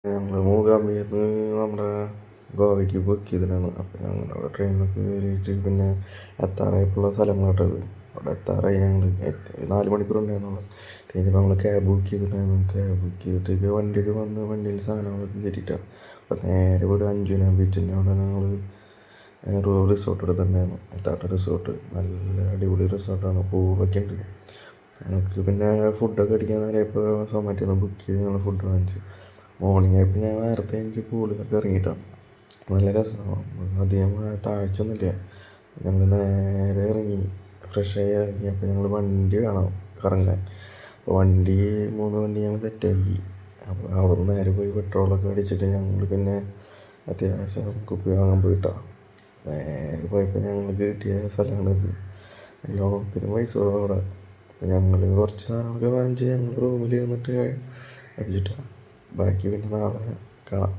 ഞങ്ങൾ മൂകാംബികയിൽ നിന്ന് നമ്മുടെ ഗോവയ്ക്ക് ബുക്ക് ചെയ്തിട്ടാണ്. അപ്പോൾ ഞങ്ങളവിടെ ട്രെയിനൊക്കെ കയറിയിട്ട് പിന്നെ എത്താറായപ്പോഴുള്ള സ്ഥലങ്ങളാട്ടത്. അവിടെ എത്താറായി, ഞങ്ങൾ 4 മണിക്കൂറുണ്ടായിരുന്നുള്ളൂ. കഴിഞ്ഞപ്പോൾ ഞങ്ങൾ ക്യാബ് ബുക്ക് ചെയ്തിട്ടുണ്ടായിരുന്നു. ക്യാബ് ബുക്ക് ചെയ്തിട്ട് വണ്ടിയിൽ വന്ന് വണ്ടിയിൽ സാധനങ്ങളൊക്കെ കയറ്റിയിട്ടാണ്. അപ്പോൾ നേരെ ഇവിടെ അഞ്ചുന ബീച്ചിൻ്റെ അവിടെ ഞങ്ങൾ റിസോർട്ട് എടുത്തിട്ടുണ്ടായിരുന്നു. എത്താട്ട റിസോർട്ട് നല്ല അടിപൊളി റിസോർട്ടാണ്, പൂവൊക്കെ ഉണ്ട്. ഞങ്ങൾക്ക് പിന്നെ ഫുഡൊക്കെ അടിക്കാൻ നേരമായപ്പോൾ സൊമാറ്റോന്ന് ബുക്ക് ചെയ്ത് ഞങ്ങൾ ഫുഡ് വാങ്ങിച്ചു. മോർണിംഗ് ആയപ്പോൾ ഞാൻ നേരത്തെ എനിക്ക് പൂളിലൊക്കെ ഇറങ്ങിയിട്ടാണ്. നല്ല രസമാണ്, അധികം താഴ്ചയൊന്നുമില്ല. ഞങ്ങൾ നേരെ ഇറങ്ങി, ഫ്രഷായി ഇറങ്ങിയപ്പോൾ ഞങ്ങൾ വണ്ടി വേണം കറങ്ങാൻ. അപ്പോൾ 3 വണ്ടി ഞങ്ങൾ സെറ്റാക്കി. അപ്പോൾ അവിടെ നിന്ന് നേരെ പോയി പെട്രോളൊക്കെ അടിച്ചിട്ട് ഞങ്ങൾ പിന്നെ അത്യാവശ്യം കുപ്പി വാങ്ങാൻ പോയിട്ടാണ്. നേരെ പോയപ്പോൾ ഞങ്ങൾക്ക് കിട്ടിയ സ്ഥലമാണിത്. എല്ലാത്തിനും പൈസ അവിടെ. അപ്പോൾ ഞങ്ങൾ കുറച്ച് സാധനങ്ങളൊക്കെ വാങ്ങിച്ച് ഞങ്ങൾ റൂമിൽ ഇരുന്നിട്ട് അടിച്ചിട്ടാണ്. ബാക്കി പിന്നെ നാളെ കാണാം.